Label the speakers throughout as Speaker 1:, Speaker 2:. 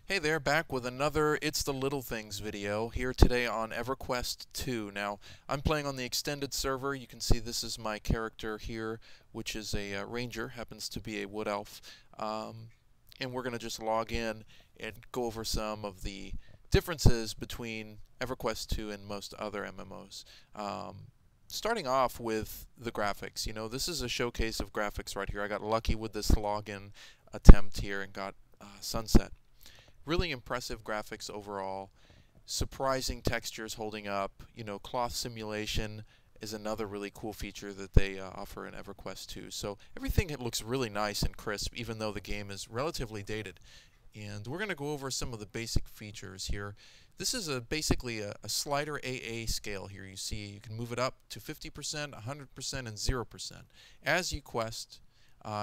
Speaker 1: Hey there, back with another It's the Little Things video here today on Everquest 2. Now, I'm playing on the extended server. You can see this is my character here, which is a ranger, happens to be a wood elf. And we're going to just log in and go over some of the differences between Everquest 2 and most other MMOs. Starting off with the graphics. This is a showcase of graphics right here. I got lucky with this login attempt here and got Sunset. Really impressive graphics overall, surprising textures holding up. Cloth simulation is another really cool feature that they offer in EverQuest 2. So everything looks really nice and crisp, even though the game is relatively dated. And we're going to go over some of the basic features here. This is basically a slider AA scale here. You see you can move it up to 50%, 100%, and 0%. As you quest,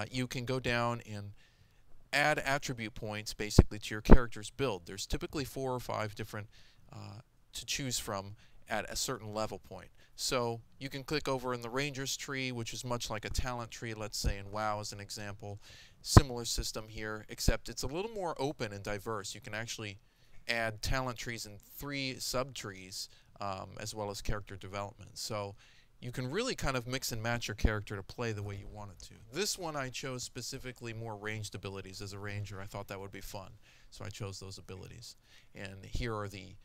Speaker 1: you can go down and add attribute points basically to your character's build. There's typically 4 or 5 different to choose from at a certain level point. So you can click over in the Ranger's tree, which is much like a talent tree, let's say in WoW as an example. Similar system here, except it's a little more open and diverse. You can actually add talent trees in 3 sub-trees as well as character development. So you can really kind of mix and match your character to play the way you want it to. This one I chose specifically more ranged abilities. As a ranger, I thought that would be fun, so I chose those abilities. And here are the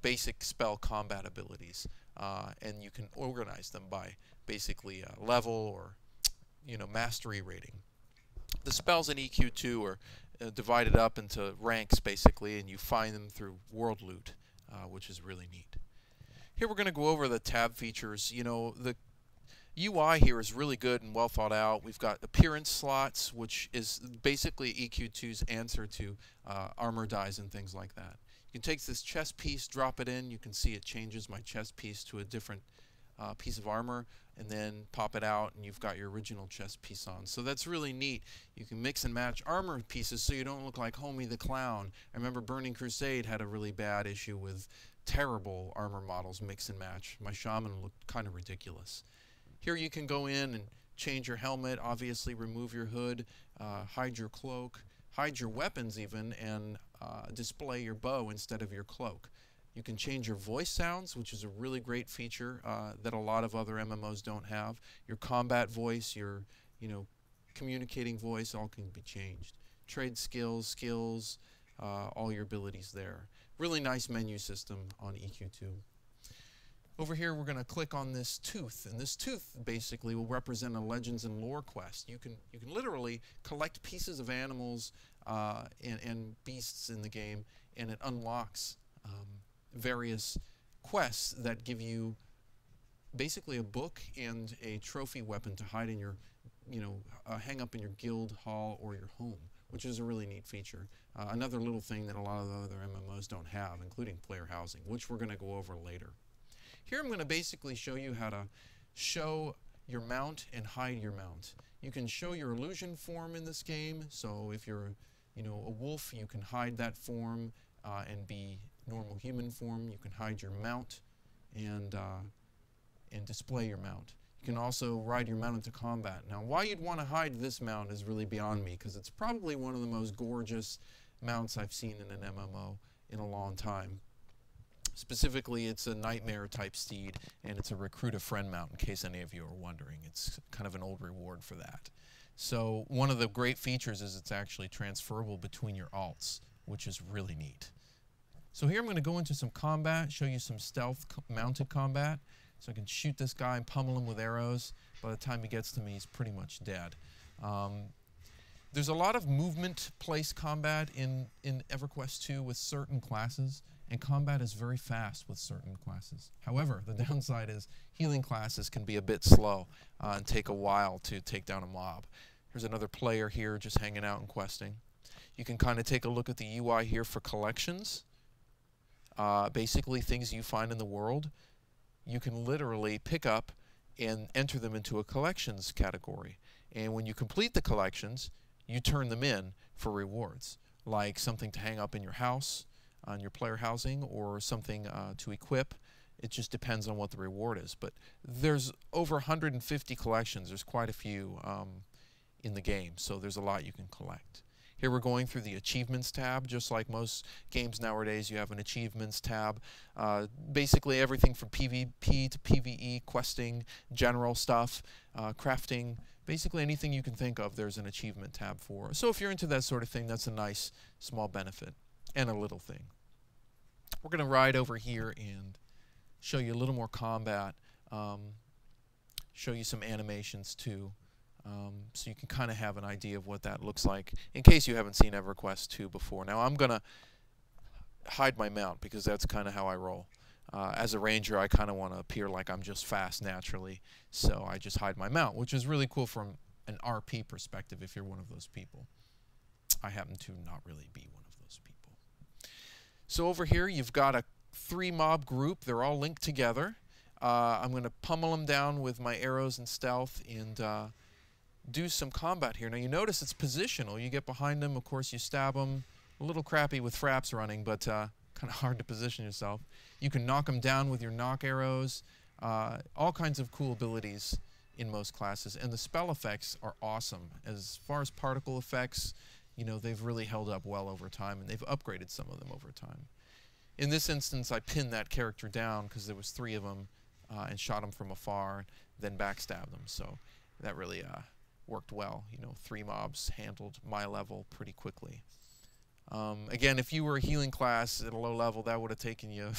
Speaker 1: basic spell combat abilities, and you can organize them by basically level or mastery rating. The spells in EQ2 are divided up into ranks basically, and you find them through world loot, which is really neat. Here we're going to go over the tab features. The UI here is really good and well thought out. We've got appearance slots, which is basically EQ2's answer to armor dies and things like that. You can take this chest piece, drop it in. You can see it changes my chest piece to a different piece of armor, and then pop it out, and you've got your original chest piece on. So that's really neat. You can mix and match armor pieces so you don't look like Homie the Clown. I remember Burning Crusade had a really bad issue with terrible armor models mix and match. My shaman looked kind of ridiculous. Here you can go in and change your helmet, obviously remove your hood, hide your cloak, hide your weapons even, and display your bow instead of your cloak. You can change your voice sounds, which is a really great feature that a lot of other MMOs don't have. Your combat voice, your communicating voice, all can be changed. Trade skills, all your abilities there. Really nice menu system on EQ2. Over here we're going to click on this tooth, and this tooth basically will represent a Legends and Lore quest. You can literally collect pieces of animals and beasts in the game, and it unlocks various quests that give you basically a book and a trophy weapon to hide in your, hang up in your guild hall or your home, which is a really neat feature. Another little thing that a lot of the other MMOs don't have, including player housing, which we're going to go over later. Here I'm going to basically show you how to show your mount and hide your mount. You can show your illusion form in this game, so if you're a wolf, you can hide that form and be normal human form. You can hide your mount and display your mount. You can also ride your mount into combat. Now, why you'd want to hide this mount is really beyond me, because it's probably one of the most gorgeous mounts I've seen in an MMO in a long time. Specifically, it's a nightmare type steed, and it's a recruit a friend mount, in case any of you are wondering. It's kind of an old reward for that. So one of the great features is it's actually transferable between your alts, which is really neat. So here I'm going to go into some combat, show you some stealth mounted combat. So I can shoot this guy and pummel him with arrows. By the time he gets to me, he's pretty much dead. There's a lot of movement place combat in EverQuest 2 with certain classes, and combat is very fast with certain classes. However, the downside is healing classes can be a bit slow and take a while to take down a mob. Here's another player here just hanging out and questing. You can kind of take a look at the UI here for collections. Basically things you find in the world, you can literally pick up and enter them into a collections category. And when you complete the collections, you turn them in for rewards, like something to hang up in your house, on your player housing, or something to equip. It just depends on what the reward is. But there's over 150 collections. There's quite a few in the game, so there's a lot you can collect. Here we're going through the Achievements tab. Just like most games nowadays, you have an Achievements tab. Basically everything from PvP to PvE, questing, general stuff, crafting, basically anything you can think of, there's an Achievement tab for. So if you're into that sort of thing, that's a nice small benefit and a little thing. We're going to ride over here and show you a little more combat, show you some animations too. So you can kind of have an idea of what that looks like in case you haven't seen Everquest 2 before. Now I'm going to hide my mount because that's kind of how I roll. As a ranger, I kind of want to appear like I'm just fast naturally, so I just hide my mount, which is really cool from an RP perspective if you're one of those people. I happen to not really be one of those people. So over here you've got a 3-mob group. They're all linked together. I'm going to pummel them down with my arrows and stealth and do some combat here. Now you notice it's positional. You get behind them, of course you stab them. A little crappy with fraps running, but kind of hard to position yourself. You can knock them down with your knock arrows. All kinds of cool abilities in most classes. And the spell effects are awesome. As far as particle effects, you know, they've really held up well over time, and they've upgraded some of them over time. In this instance, I pinned that character down because there was 3 of them and shot them from afar, then backstabbed them. So that really worked well. You know, 3 mobs handled my level pretty quickly. Again, if you were a healing class at a low level, that would have taken you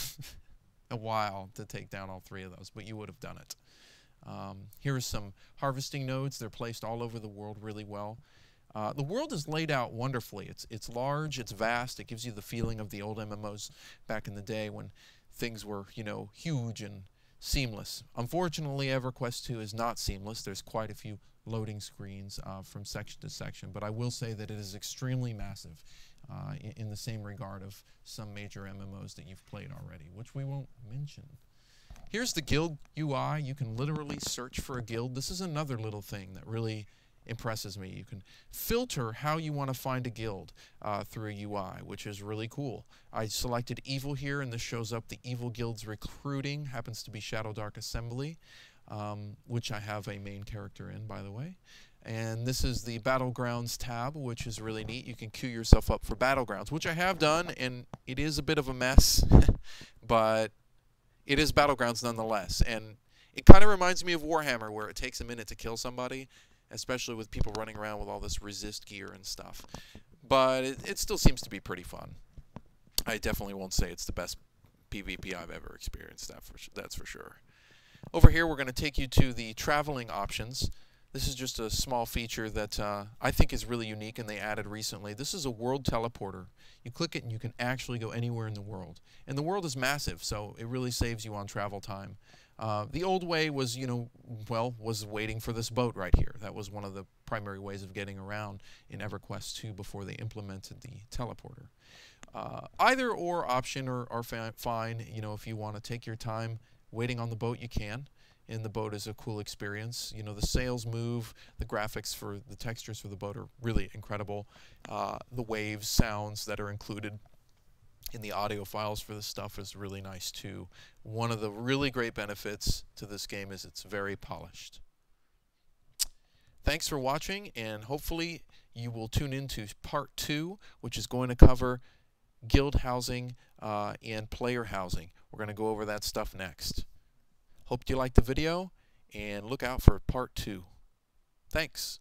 Speaker 1: a while to take down all 3 of those, but you would have done it. Here are some harvesting nodes. They're placed all over the world really well. The world is laid out wonderfully. It's large, it's vast. It gives you the feeling of the old MMOs back in the day when things were, you know, huge and seamless. Unfortunately, Everquest 2 is not seamless. There's quite a few loading screens from section to section, but I will say that it is extremely massive in the same regard of some major MMOs that you've played already, which we won't mention. Here's the guild UI. You can literally search for a guild. This is another little thing that really impresses me. You can filter how you want to find a guild through a UI, which is really cool. I selected Evil here, and this shows up the Evil Guild's recruiting. Happens to be Shadow Dark Assembly, which I have a main character in, by the way. And this is the Battlegrounds tab, which is really neat. You can queue yourself up for Battlegrounds, which I have done, and it is a bit of a mess, but it is Battlegrounds nonetheless. And it kind of reminds me of Warhammer, where it takes a minute to kill somebody, especially with people running around with all this resist gear and stuff. But it still seems to be pretty fun. I definitely won't say it's the best PvP I've ever experienced, that's for sure. Over here, we're going to take you to the traveling options. This is just a small feature that I think is really unique and they added recently. This is a world teleporter. You click it and you can actually go anywhere in the world. And the world is massive, so it really saves you on travel time. The old way was, you know, well, was waiting for this boat right here. That was one of the primary ways of getting around in Everquest 2 before they implemented the teleporter. Either or option are fine. You know, if you want to take your time waiting on the boat, you can. And the boat is a cool experience. You know, the sails move, the graphics for the textures for the boat are really incredible. The waves, sounds that are included in the audio files for this stuff is really nice too. One of the really great benefits to this game is it's very polished. Thanks for watching, and hopefully you will tune into part 2, which is going to cover guild housing and player housing. We're going to go over that stuff next. Hope you liked the video, and look out for part 2. Thanks.